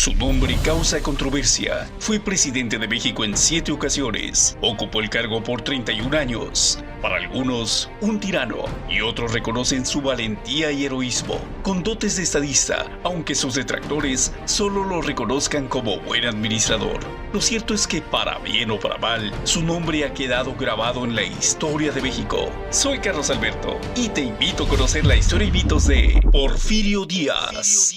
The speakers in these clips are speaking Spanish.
Su nombre causa controversia. Fue presidente de México en 7 ocasiones. Ocupó el cargo por 31 años. Para algunos, un tirano, y otros reconocen su valentía y heroísmo, con dotes de estadista, aunque sus detractores solo lo reconozcan como buen administrador. Lo cierto es que, para bien o para mal, su nombre ha quedado grabado en la historia de México. Soy Carlos Alberto, y te invito a conocer la historia y mitos de Porfirio Díaz.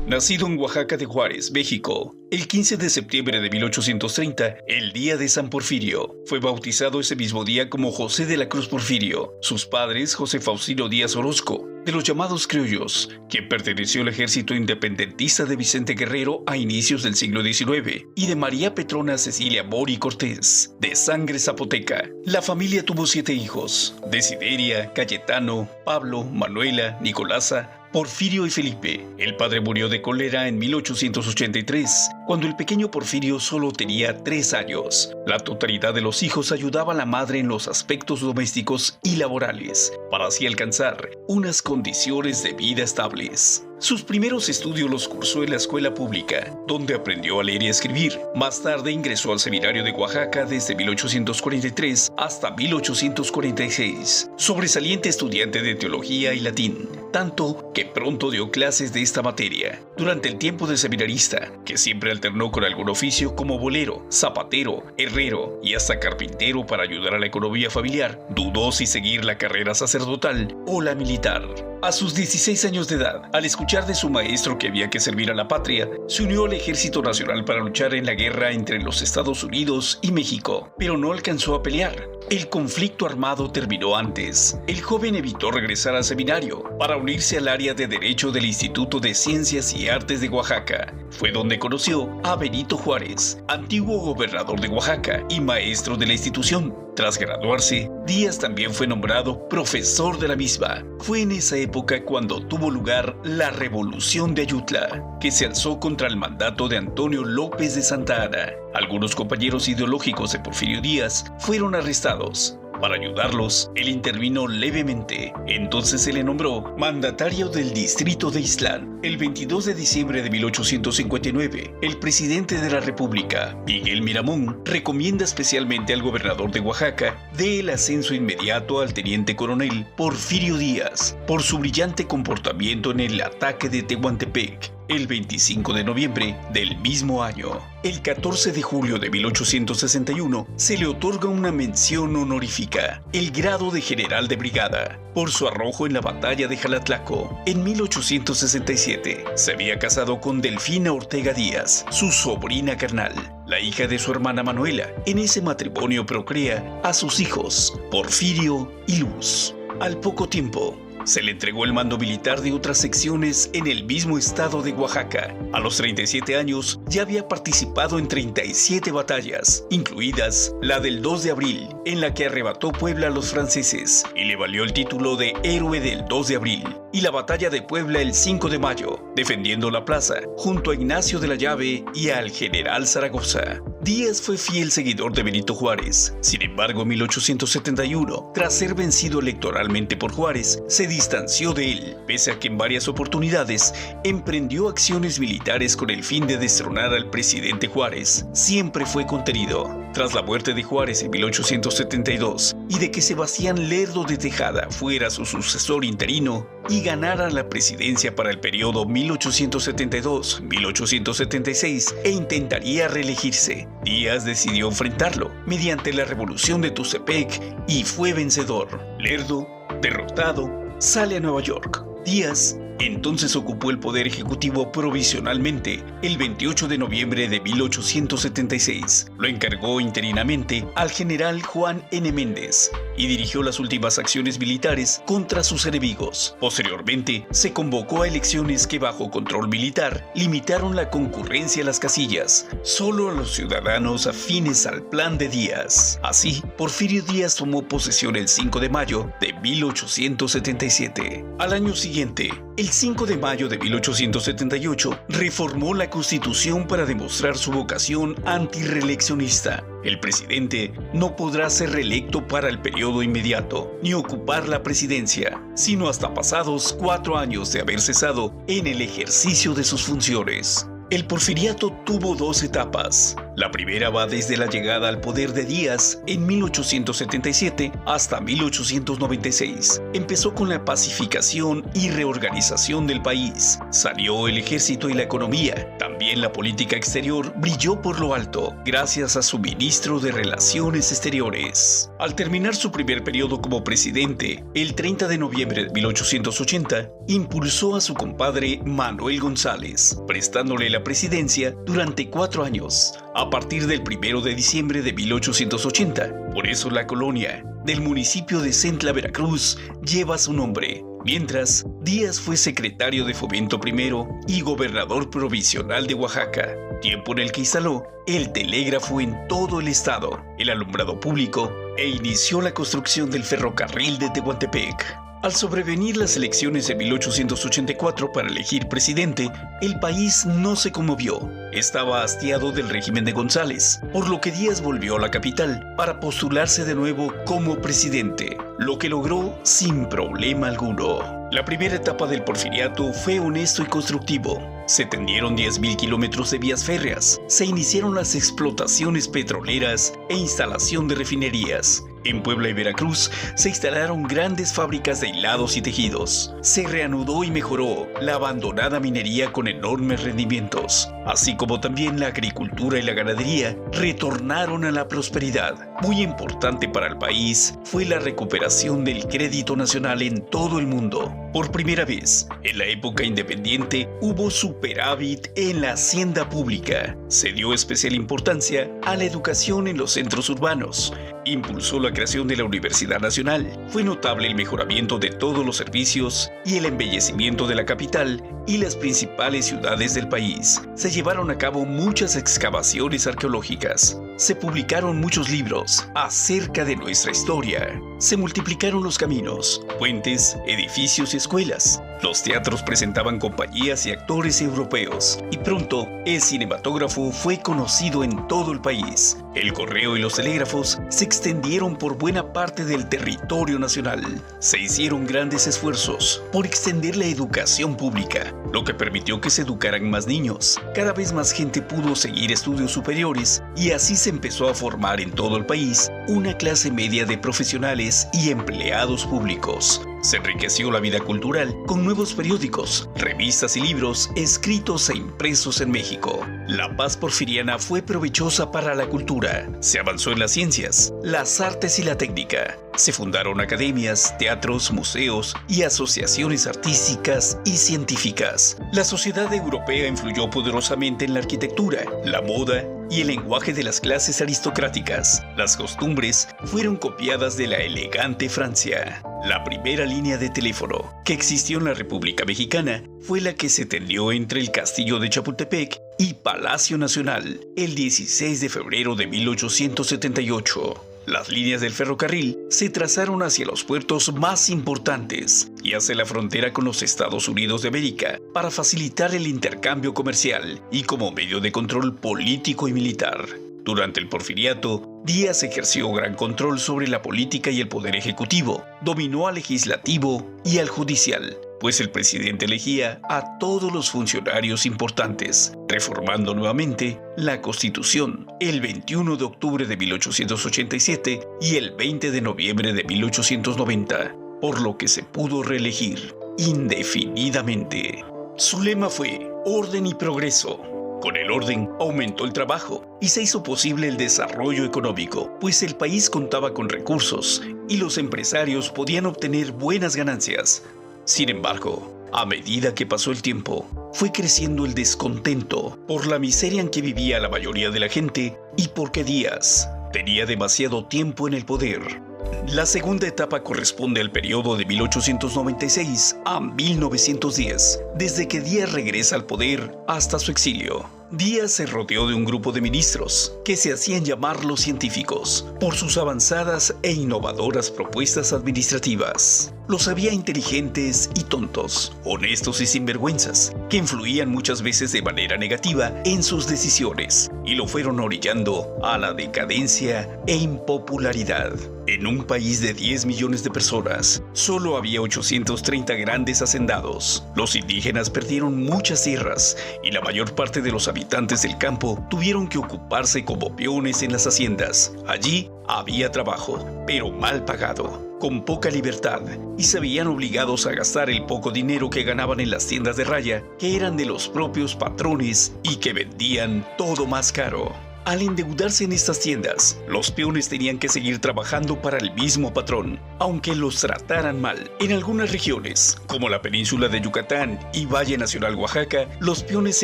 Nacido en Oaxaca de Juárez, México, el 15 de septiembre de 1830, el día de San Porfirio, fue bautizado ese mismo día como José de la Cruz Porfirio. Sus padres, José Faustino Díaz Orozco, de los llamados criollos, quien perteneció al ejército independentista de Vicente Guerrero a inicios del siglo XIX, y de María Petrona Cecilia Mori Cortés, de sangre zapoteca. La familia tuvo 7 hijos: Desideria, Cayetano, Pablo, Manuela, Nicolasa, Porfirio y Felipe. El padre murió de cólera en 1883, cuando el pequeño Porfirio solo tenía 3 años. La totalidad de los hijos ayudaba a la madre en los aspectos domésticos y laborales, para así alcanzar unas condiciones de vida estables. Sus primeros estudios los cursó en la escuela pública, donde aprendió a leer y a escribir. Más tarde ingresó al seminario de Oaxaca desde 1843 hasta 1846. Sobresaliente estudiante de teología y latín, tanto que pronto dio clases de esta materia. Durante el tiempo de seminarista, que siempre alternó con algún oficio como bolero, zapatero, herrero y hasta carpintero para ayudar a la economía familiar, dudó si seguir la carrera sacerdotal o la militar. A sus 16 años de edad, al escuchar de su maestro que había que servir a la patria, se unió al Ejército Nacional para luchar en la guerra entre los Estados Unidos y México, pero no alcanzó a pelear. El conflicto armado terminó antes. El joven evitó regresar al seminario para unirse al área de Derecho del Instituto de Ciencias y Artes de Oaxaca. Fue donde conoció a Benito Juárez, antiguo gobernador de Oaxaca y maestro de la institución. Tras graduarse, Díaz también fue nombrado profesor de la misma. Fue en esa época cuando tuvo lugar la Revolución de Ayutla, que se alzó contra el mandato de Antonio López de Santa Anna. Algunos compañeros ideológicos de Porfirio Díaz fueron arrestados. Para ayudarlos, él intervino levemente. Entonces se le nombró mandatario del distrito de Ixtlán. El 22 de diciembre de 1859, el presidente de la República, Miguel Miramón, recomienda especialmente al gobernador de Oaxaca dé el ascenso inmediato al teniente coronel Porfirio Díaz por su brillante comportamiento en el ataque de Tehuantepec, el 25 de noviembre del mismo año. El 14 de julio de 1861 se le otorga una mención honorífica, el grado de general de brigada, por su arrojo en la batalla de Jalatlaco. En 1867 se había casado con Delfina Ortega Díaz, su sobrina carnal, la hija de su hermana Manuela. En ese matrimonio procrea a sus hijos, Porfirio y Luz. Al poco tiempo, se le entregó el mando militar de otras secciones en el mismo estado de Oaxaca. A los 37 años ya había participado en 37 batallas, incluidas la del 2 de abril, en la que arrebató Puebla a los franceses y le valió el título de Héroe del 2 de abril, y la batalla de Puebla el 5 de mayo, defendiendo la plaza junto a Ignacio de la Llave y al general Zaragoza. Díaz fue fiel seguidor de Benito Juárez. Sin embargo, en 1871, tras ser vencido electoralmente por Juárez, se distanció de él, pese a que en varias oportunidades emprendió acciones militares con el fin de destronar al presidente Juárez. Siempre fue contenido. Tras la muerte de Juárez en 1872 y de que Sebastián Lerdo de Tejada fuera su sucesor interino y ganara la presidencia para el periodo 1872-1876 e intentaría reelegirse, Díaz decidió enfrentarlo mediante la revolución de Tuxtepec y fue vencedor. Lerdo, derrotado, sale a Nueva York. Díaz entonces ocupó el poder ejecutivo provisionalmente el 28 de noviembre de 1876. Lo encargó interinamente al general Juan N. Méndez y dirigió las últimas acciones militares contra sus enemigos. Posteriormente, se convocó a elecciones que bajo control militar limitaron la concurrencia a las casillas, solo a los ciudadanos afines al plan de Díaz. Así, Porfirio Díaz tomó posesión el 5 de mayo de 1877. Al año siguiente, el El 5 de mayo de 1878 reformó la Constitución para demostrar su vocación antirreeleccionista. El presidente no podrá ser reelecto para el periodo inmediato, ni ocupar la presidencia, sino hasta pasados 4 años de haber cesado en el ejercicio de sus funciones. El porfiriato tuvo 2 etapas. La primera va desde la llegada al poder de Díaz en 1877 hasta 1896. Empezó con la pacificación y reorganización del país. Salió el ejército y la economía. También la política exterior brilló por lo alto, gracias a su ministro de Relaciones Exteriores. Al terminar su primer periodo como presidente, el 30 de noviembre de 1880, impulsó a su compadre Manuel González, prestándole la presidencia durante 4 años, a partir del 1 de diciembre de 1880. Por eso la colonia del municipio de Centla, Veracruz, lleva su nombre. Mientras, Díaz fue secretario de Fomento primero y gobernador provisional de Oaxaca, tiempo en el que instaló el telégrafo en todo el estado, el alumbrado público e inició la construcción del ferrocarril de Tehuantepec. Al sobrevenir las elecciones de 1884 para elegir presidente, el país no se conmovió. Estaba hastiado del régimen de González, por lo que Díaz volvió a la capital para postularse de nuevo como presidente, lo que logró sin problema alguno. La primera etapa del porfiriato fue honesto y constructivo. Se tendieron 10.000 kilómetros de vías férreas, se iniciaron las explotaciones petroleras e instalación de refinerías. En Puebla y Veracruz se instalaron grandes fábricas de hilados y tejidos. Se reanudó y mejoró la abandonada minería con enormes rendimientos, así como también la agricultura y la ganadería retornaron a la prosperidad. Muy importante para el país fue la recuperación del crédito nacional en todo el mundo. Por primera vez, en la época independiente, hubo superávit en la hacienda pública. Se dio especial importancia a la educación en los centros urbanos. Impulsó la creación de la Universidad Nacional. Fue notable el mejoramiento de todos los servicios y el embellecimiento de la capital y las principales ciudades del país. Se llevaron a cabo muchas excavaciones arqueológicas. Se publicaron muchos libros acerca de nuestra historia. Se multiplicaron los caminos, puentes, edificios y escuelas. Los teatros presentaban compañías y actores europeos, y pronto el cinematógrafo fue conocido en todo el país. El correo y los telégrafos se extendieron por buena parte del territorio nacional. Se hicieron grandes esfuerzos por extender la educación pública, lo que permitió que se educaran más niños. Cada vez más gente pudo seguir estudios superiores y así se empezó a formar en todo el país una clase media de profesionales y empleados públicos. Se enriqueció la vida cultural con nuevos periódicos, revistas y libros escritos e impresos en México. La paz porfiriana fue provechosa para la cultura. Se avanzó en las ciencias, las artes y la técnica. Se fundaron academias, teatros, museos y asociaciones artísticas y científicas. La sociedad europea influyó poderosamente en la arquitectura, la moda y el lenguaje de las clases aristocráticas. Las costumbres fueron copiadas de la elegante Francia. La primera línea de teléfono que existió en la República Mexicana fue la que se tendió entre el Castillo de Chapultepec y Palacio Nacional el 16 de febrero de 1878. Las líneas del ferrocarril se trazaron hacia los puertos más importantes y hacia la frontera con los Estados Unidos de América para facilitar el intercambio comercial y como medio de control político y militar. Durante el porfiriato, Díaz ejerció gran control sobre la política y el poder ejecutivo, dominó al legislativo y al judicial, pues el presidente elegía a todos los funcionarios importantes, reformando nuevamente la Constitución el 21 de octubre de 1887 y el 20 de noviembre de 1890, por lo que se pudo reelegir indefinidamente. Su lema fue orden y progreso. Con el orden aumentó el trabajo y se hizo posible el desarrollo económico, pues el país contaba con recursos y los empresarios podían obtener buenas ganancias. Sin embargo, a medida que pasó el tiempo, fue creciendo el descontento por la miseria en que vivía la mayoría de la gente y porque Díaz tenía demasiado tiempo en el poder. La segunda etapa corresponde al periodo de 1896 a 1910, desde que Díaz regresa al poder hasta su exilio. Díaz se rodeó de un grupo de ministros que se hacían llamar los científicos por sus avanzadas e innovadoras propuestas administrativas. Los había inteligentes y tontos, honestos y sinvergüenzas, que influían muchas veces de manera negativa en sus decisiones y lo fueron orillando a la decadencia e impopularidad. En un país de 10 millones de personas, solo había 830 grandes hacendados. Los indígenas perdieron muchas tierras y la mayor parte de los habitantes del campo tuvieron que ocuparse como peones en las haciendas. Allí había trabajo, pero mal pagado, con poca libertad, y se veían obligados a gastar el poco dinero que ganaban en las tiendas de raya, que eran de los propios patrones y que vendían todo más caro. Al endeudarse en estas tiendas, los peones tenían que seguir trabajando para el mismo patrón, aunque los trataran mal. En algunas regiones, como la península de Yucatán y Valle Nacional Oaxaca, los peones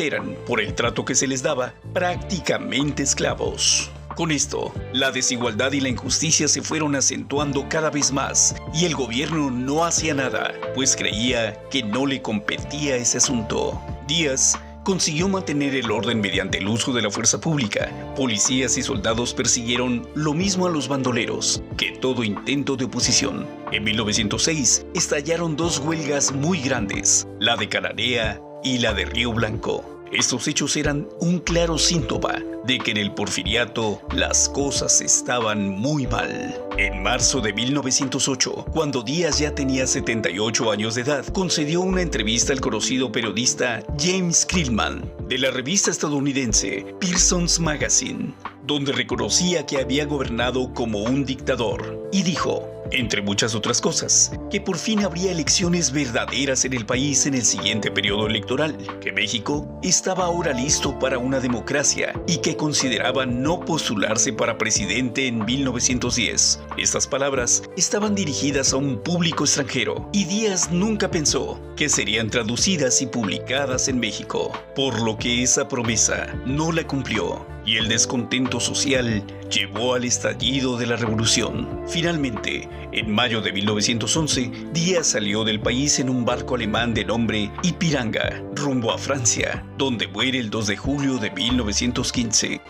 eran, por el trato que se les daba, prácticamente esclavos. Con esto, la desigualdad y la injusticia se fueron acentuando cada vez más y el gobierno no hacía nada, pues creía que no le competía ese asunto. Díaz consiguió mantener el orden mediante el uso de la fuerza pública. Policías y soldados persiguieron lo mismo a los bandoleros que todo intento de oposición. En 1906 estallaron dos huelgas muy grandes, la de Cananea y la de Río Blanco. Estos hechos eran un claro síntoma de que en el porfiriato las cosas estaban muy mal. En marzo de 1908, cuando Díaz ya tenía 78 años de edad, concedió una entrevista al conocido periodista James Krillman de la revista estadounidense Pearson's Magazine, donde reconocía que había gobernado como un dictador y dijo, entre muchas otras cosas, que por fin habría elecciones verdaderas en el país en el siguiente periodo electoral, que México estaba ahora listo para una democracia y que consideraba no postularse para presidente en 1910. Estas palabras estaban dirigidas a un público extranjero y Díaz nunca pensó que serían traducidas y publicadas en México, por lo que esa promesa no la cumplió y el descontento social llevó al estallido de la revolución. Finalmente, en mayo de 1911, Díaz salió del país en un barco alemán de nombre Ipiranga, rumbo a Francia, donde muere el 2 de julio de 1915.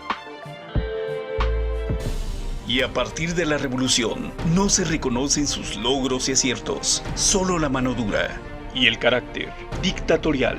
Y a partir de la revolución, no se reconocen sus logros y aciertos, solo la mano dura y el carácter dictatorial.